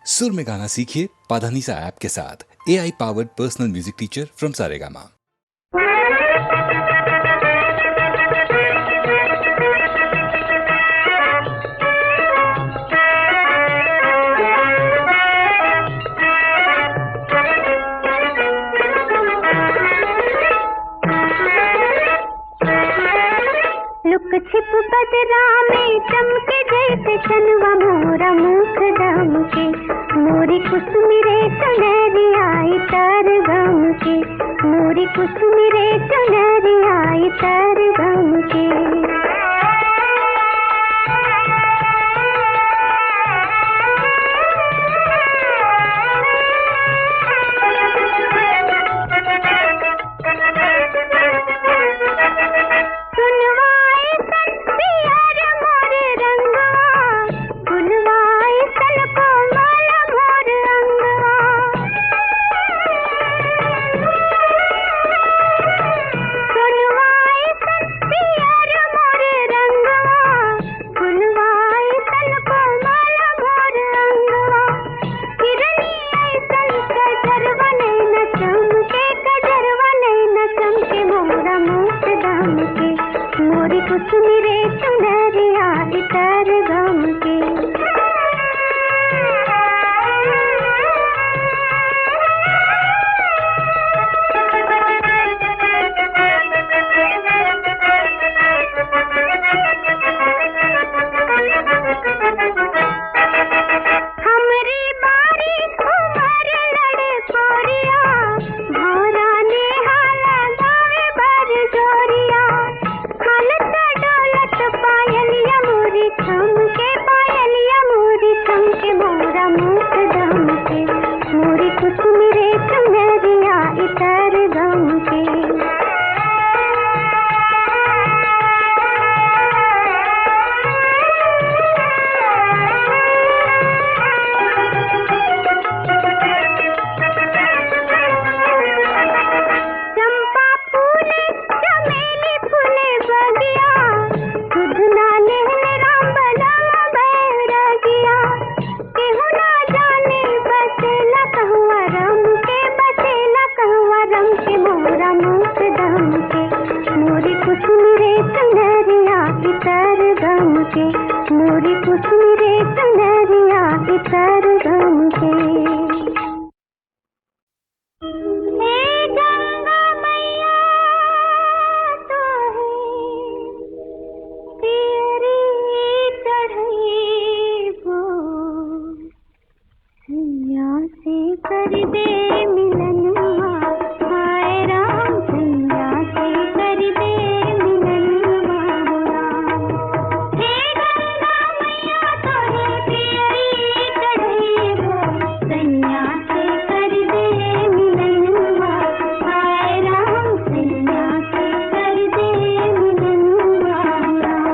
सुर में गाना सीखिए पाधानीसा ऐप के साथ। AI powered personal music teacher from Saregama. लुक छिप बदरा में चमके जैसे चनवा मोरा मुख दम के, मोरी कुसुमिरे चुनरी आई तर गम के, मोरी कुसुमिरे चुनरी आई तर गम के। कुसुमिरे चुनरी आई तर गम के। हमरी बारी उमर लड़े कोरिया, भौरा ने हाला गावे बर जोरिया, पायलिया मोरी थम के, पायलिया मोरी थम के, मोरा मुख दम के, मोरी कुसुमिरे चुनरी आई तर गम के। चंपा फूले चमेली फूले बगिया, खुदना लेने राम बलावा बैरागिया, केहू ना जाने बसेला कहुआ रम के, बसेला कहुआ रम के, मोरा मुख दम के, मोरी कुसुमिरे चुनरी आई तर गम के, मोरी कुसुमिरे चुनरी आई तर गम के। कर दे मिलनवा, हाय राम सैया से कर दे मिलनवा हो राम। हे गंगा मैया तोहे प्रियरी चढ़ई हो, सैया से कर दे मिलनवा, हाय राम सैया से कर दे मिलनवा हो राम।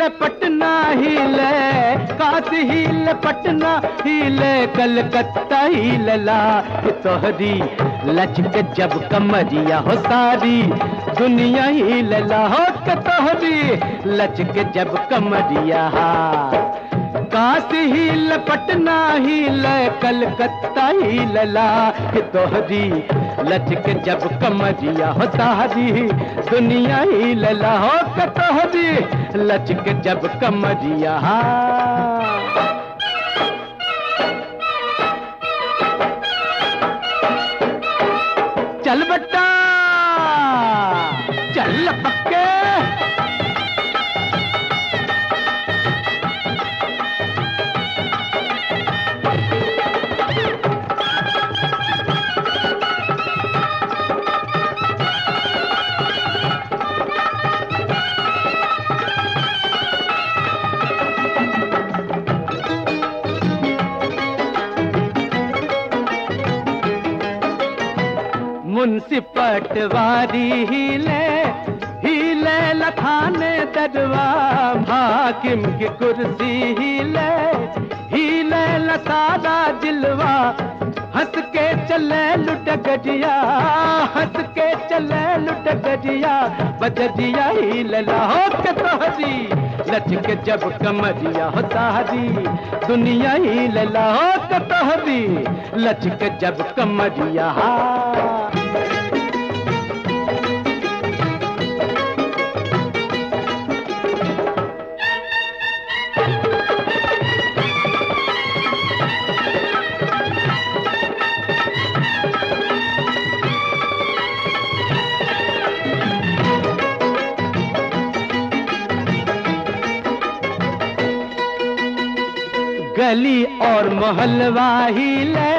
हिले पटना हिले, काशी हिले पटना हिले, कलकत्ता हिलला कि तोहरी लचक जब कमरिया हो सारी दुनिया हिलला हो कि तोहरी लचक जब कमरिया। काशी हिल पटना हिल कलकत्ता हिलला कि तोहरी लचक जब कमरिया हो सारी दुनिया हिलला हो कि तोहरी लचक जब कमरिया। चल बट्टा चल पक्के, मुंशी पटवारी हिले हिले लखाने दरवा, हाकिम की कुर्सी हिले हिले लसारा जिलवा, हंस के चले लुट गजिया, हंस के चले लुट गजिया, बजरिया हिलला हो के तोहरी लचक जब कमरिया हो सारी दुनिया हिलला हो के तोहरी लचक जब कमरिया। गली और मोहल्ला हिले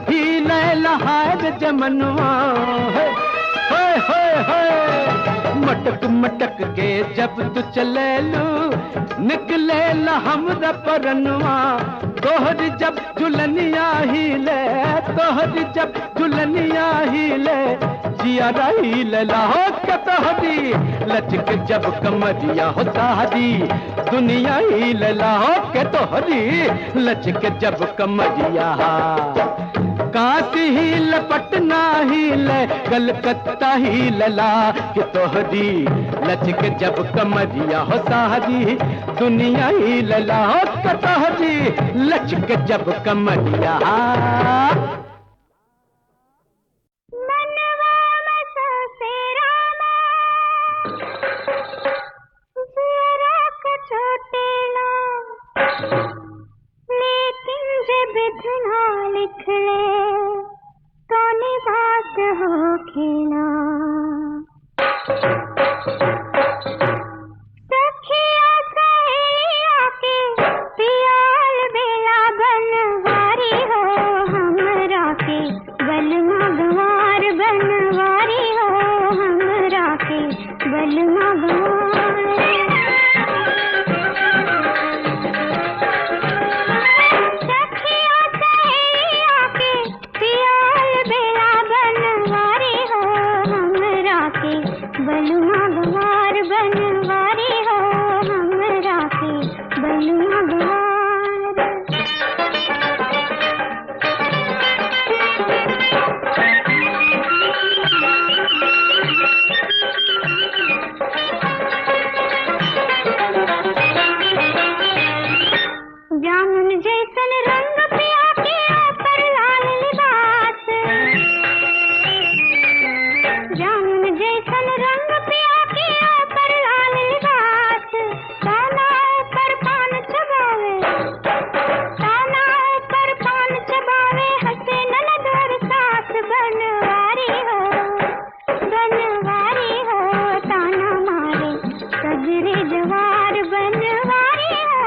हिले लहार जमनवा, मटक मटक के जब तू चले लू निकले हमरा परनवा, तोहरी जब झुलनिया हिले, तोहरी जब झुलनिया हिले, जिया रही लहो के तोहरी लचक जब कमरिया हो सारी दुनिया हिलला हो के तोहरी लचक जब कमरिया। काशी हिल पटना हिल कलकत्ता हिलला कि तोहरी लचक जब कमरिया हो सारी दुनिया हिलला हो के तोहरी लचक जब कमरिया। लेकिन जब इतना लिख ले तो बात हो खेला, सखिया सहेलिया के पियाल बेला बनवारी हो, हमरा के बलमा गंवार बनवारी हो, हमरा के बलमा गंवार। बलुआ गंवार बनवारी हो, हमरा के बलुआ गंवार। जामुन जैसन रंग पिया के ऊपर लाल लिबास, जामुन जैसन रंग पिया के ऊपर लाल लिबास, ताना ऊपर पान चबावे, ताना ऊपर पान चबावे, हंसे ननद और सास बनवारी हो, बनवारी हो, ताना मारे सगरे जवार बनवारी हो,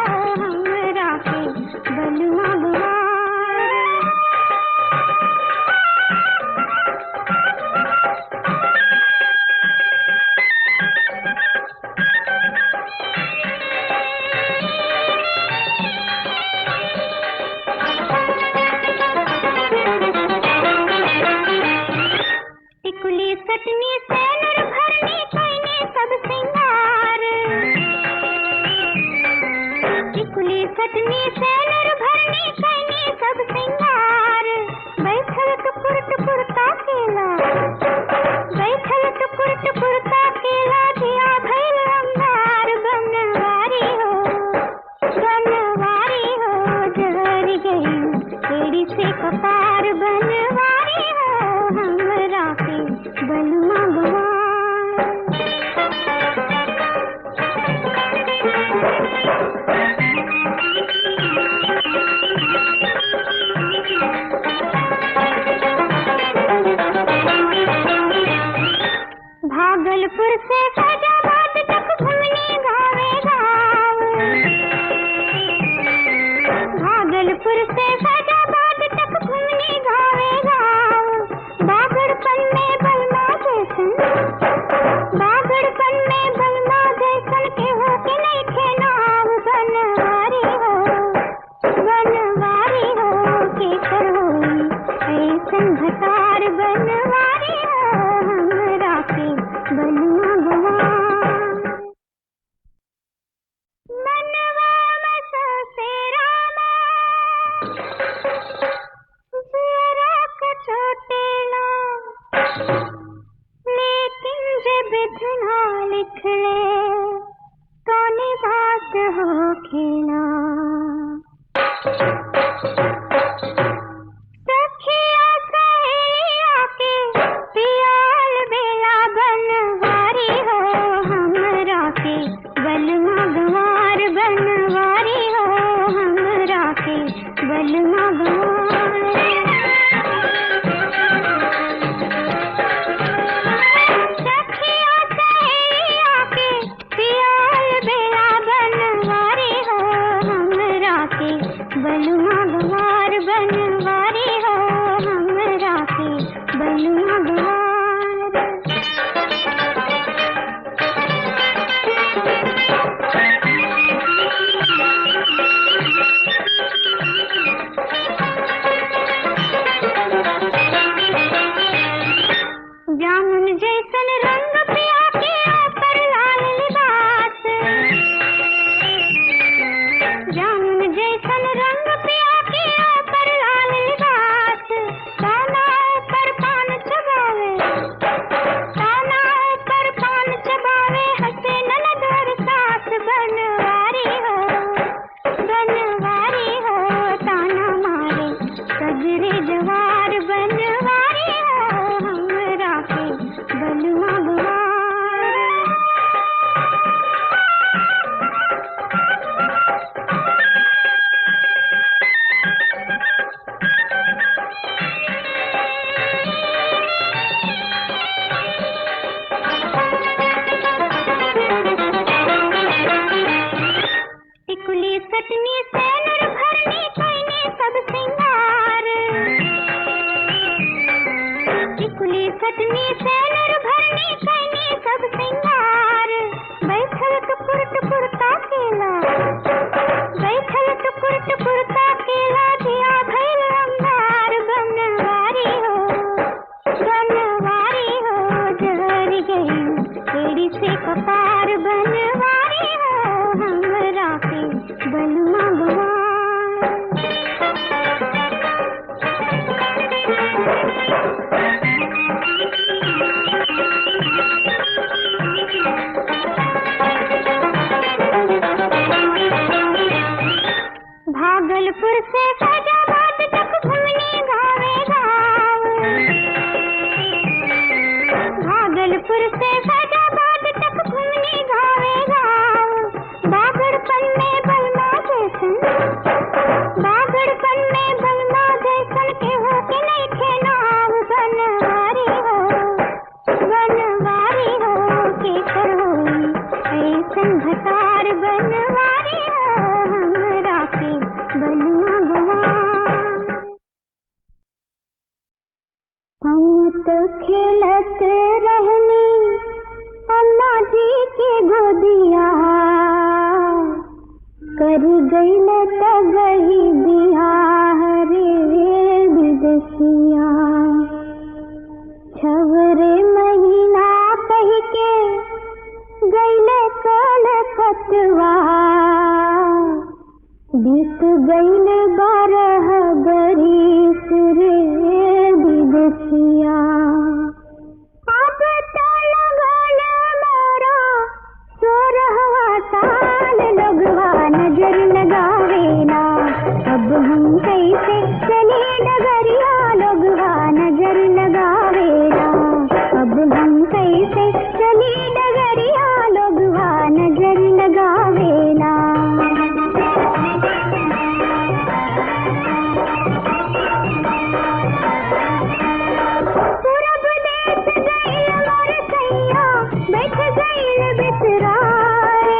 हमरा के बलुआ गंवार। टिकुली सटनी सेनुर भरनी कैनी सब सिंगार, सटनी सैनर भरनी कैनी सब सिंगार बैठल टुकुर टुकुर ताकेला बैठल टुकुर टुकुर ताकेला दिया भैल अंगार बनवारी हो जहर गई एड़ी से कपार बनवारी हो हमरा के बलमा गवा भागलपुर से फैजाबाद तक घूमने गावे गाँव भागलपुर से फैजाबाद तक घूमने गावे गाँव बागड़पन में बलमा जैसन बागड़पन में बलमा जैसन के हो के नहीं थे नाव बनवारी हो के करो ऐसन भतार बनवारी हो हमरा के बलमा गवा मनवा मसा से रामा जरा कचोटेला लेकिन जब बिधना लिख ले तो बात हो खेला सखिया सहेलिया के पियाल बेला बनवारी हो हमरा के बलमा गवार बनवारी हो हमरा के बलमा गवार सखिया सहेलिया के पियाल बेला बनवारी हो हमरा के बलमा गवार बनवारी हो हमरा के बलमा गवार जामुन जैसन रंग पिया के ऊपर लाल लिबास जामुन जैसन रंग पिया के ऊपर लाल लिबास ताना ऊपर पान चबावे हंसे ननद और सास बनवारी हो ताना मारे सजरे जवार बनवारी हो हमरा के बलमा गवार टिकुली सटनी सैनर भरनी कैनी सब सिंगार टिकुली सटनी सैनर भरनी कैनी सब सिंगार बैठल टुकुर टुकुर ताकेला बैठल टुकुर टुकुर ताकेला दिया भैल अंगार बनवारी हो जहर गई एड़ी से कपार बनवारी हो हमरा के बलमा गवार भागलपुर से फैजाबाद तक घूमने गावे गाँव भागलपुर से फैजाबाद तक घूमने गावे गाँव बागड़पन में बलमा जैसन के हो के नहीं थे नाव बनवारी हो के करो ऐसन भतार बनवारी हो हमरा के बलमा गवार हम तो खेलत रहनी अम्मा जी के गोदिया कर गईल त गई बिहार रे विदेशिया छवरे महीना कह के गईल कलकतवा बीत गईले 12 बरिस रे विदेशिया। अब तो लगन मोरा 16वां साल, लोगवा नजर लगावेला। अब हम कैसे चले डगरिया, लोगवा नजर लगावेला। अब हम कैसे चले डगरिया, लोगवा नजर लगावेला। पूरब देश गइल मोर सैया, बैठ गइल बिसराए।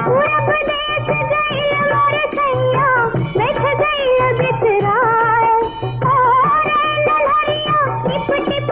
पूरब देश गइल मोर सैया, बैठ गइल बिसराए। और नलहरिया टिप टिप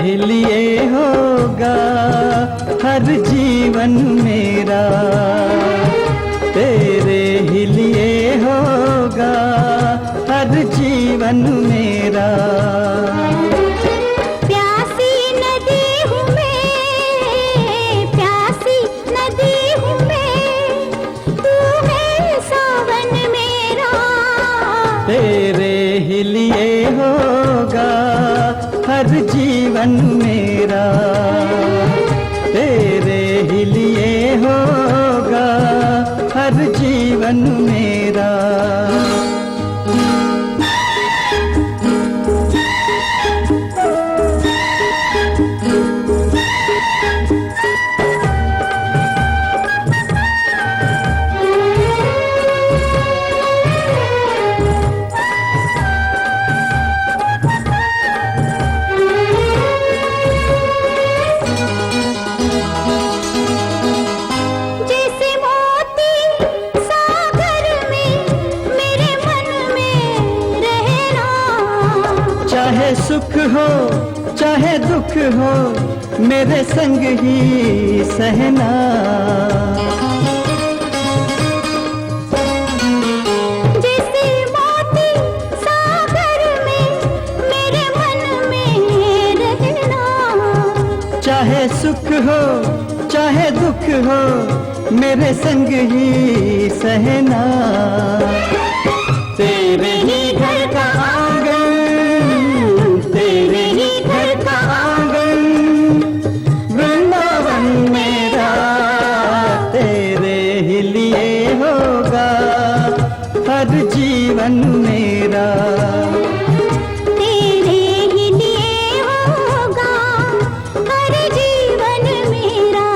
ही लिए होगा हर जीवन मेरा, तेरे ही लिए होगा हर जीवन मेरा। प्यासी नदी हूँ मैं, प्यासी नदी हूँ मैं, तू है सावन मेरा। तेरे ही लिए होगा हर जीवन मेरा, तेरे ही लिए होगा हर जीवन मेरा। जैसे मोती सागर में मेरे मन में रहना, चाहे सुख हो चाहे दुख हो मेरे संग ही सहना। जैसे मोती सागर में मेरे मन में रहना, चाहे सुख हो चाहे दुख हो मेरे संग ही सहना। तेरे ही घर का आंगन, तेरे ही घर का आंगन वृंदावन मेरा, तेरे ही लिए होगा हर जीवन मेरा। तेरे ही लिए होगा हर जीवन मेरा।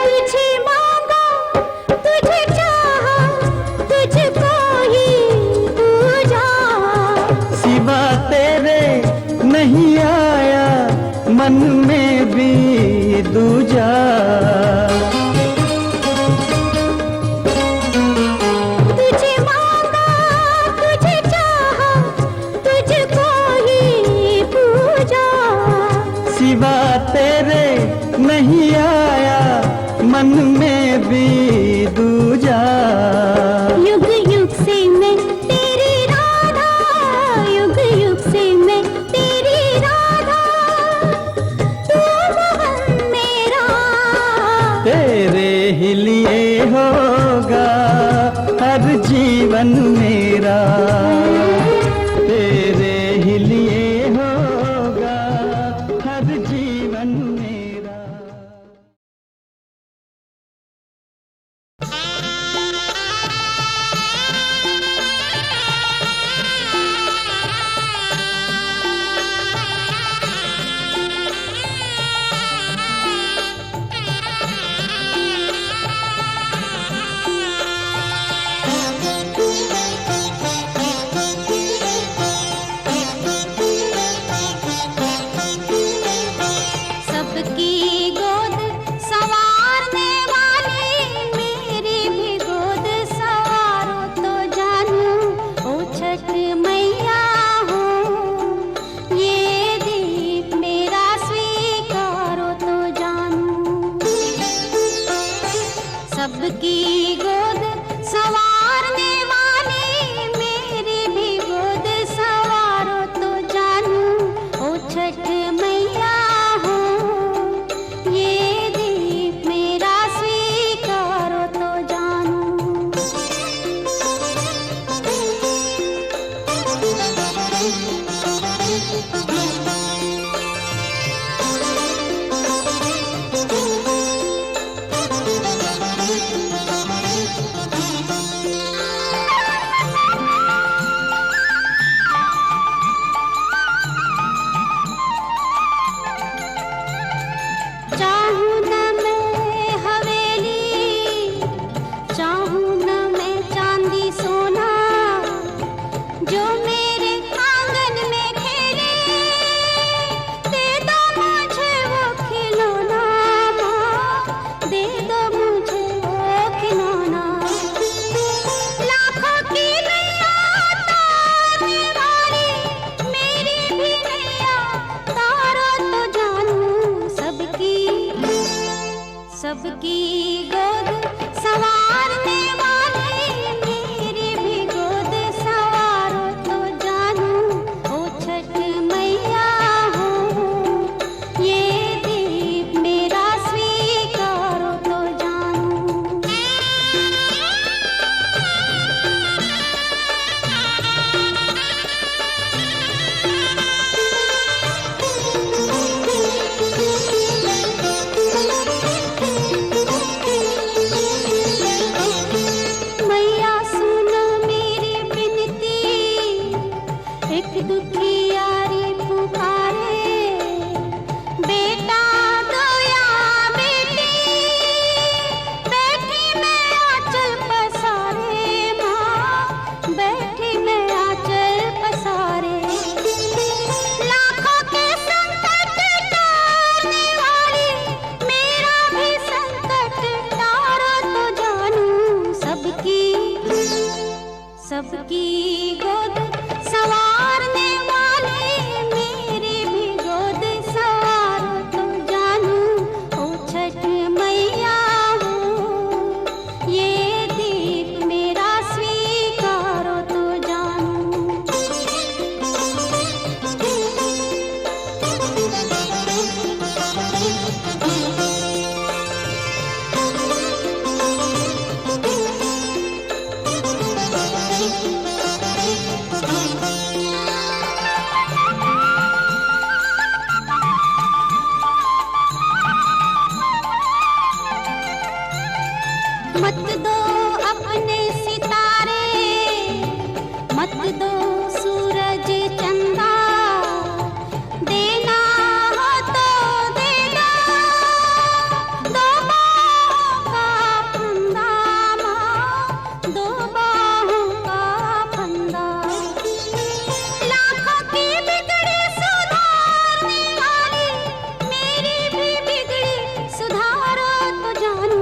तुझे मांगा तुझे चाहा, तुझको ही पूजा। सिवा तेरे नहीं आया मन में भी दूजा। तुझे मांगा तुझे चाहा, तुझको ही पूजा। सिवा तेरे नहीं आया मन में भी दूजा। युग युग से मैं तेरी राधा, युग युग से मैं तेरी राधा, तू मोहन मेरा। तेरे ही लिए होगा हर जीवन मेरा, तेरे ही लिए होगा हर जीवन मेरा। सबकी गोद संवारने वाले मेरी भी गोद संवारो तो जानू ओ छठ मैया हो, ये दीप मेरा स्वीकारो तो मैया सुनो मेरी बिनती, एक दुखियारी पुकारे, बेटा दो या बेटी, बैठी मैं आंचल पसारे, माँ बैठी मैं आंचल पसारे, लाखों के संकट टारने वाली मेरा भी संकट टारो तो जानू सबकी गोद संवारने वाले मेरी भी गोद संवारो तो जानू ओ छठ मैया हो, ये दीप मेरा स्वीकारो तो मत दो अपने सितारे, मत दो सूरज चंदा, देना हो तो देना दो बाहों का फंदा, माँ दो बाहों का फंदा, लाखों की बिगड़ी सुधारने वाली मेरी भी बिगड़ी सुधारो तो जानू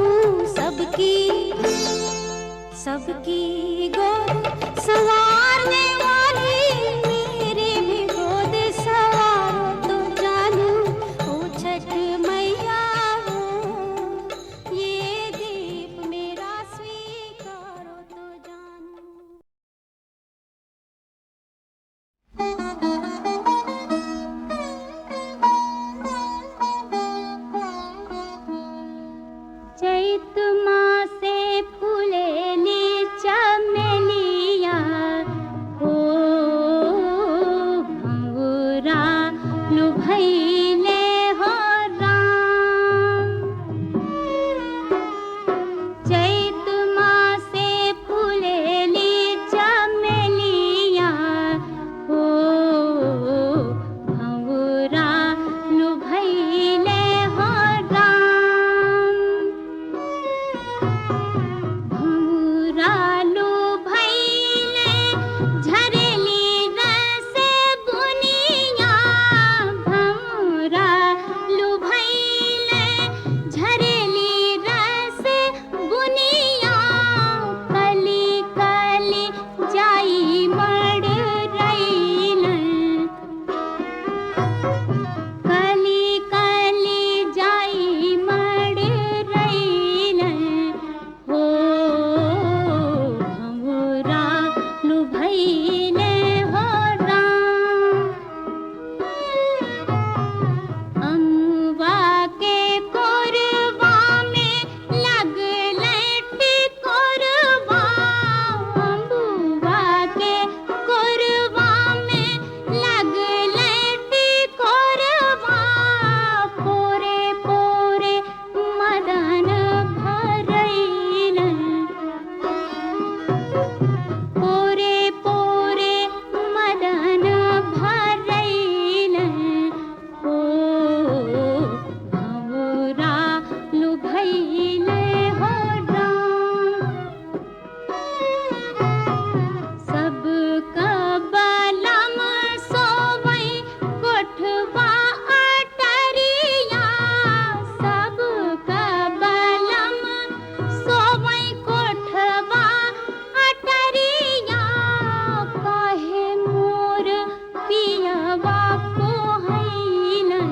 सबकी गोद संवारने वाली मेरी भी गोद संवारो तो जानू ओ छठ मैया हो, ये दीप मेरा स्वीकारो तो चैत मासे फूलेली चमेलिया हो, भंवरा लुभैले हो राम, चैत मासे फूलेली चमेलिया हो, भंवरा लुभैले हो राम, भंवरालू भैले झरेली रस बुनिया, भंवरालू भैले झरेली रस बुनिया, कली कली जाई मड़ रैलन, कली कली जाई मड़ रैलन हो, भंवरा लुभैले हो राम, अमुआ के कोरवा में लगले टिकोरवा, अमुआ के कोरवा में लगले टिकोरवा, पोरे पोरे मदन भरैलन, पोरे पोरे मदन भरैलन हो, भंवरा लुभैले हो राम, सब कबलम सोवै कोठवा अटरिया, सब कबलम सोवै कोठवा अटरिया, कहे मोर पियवा को हैलन,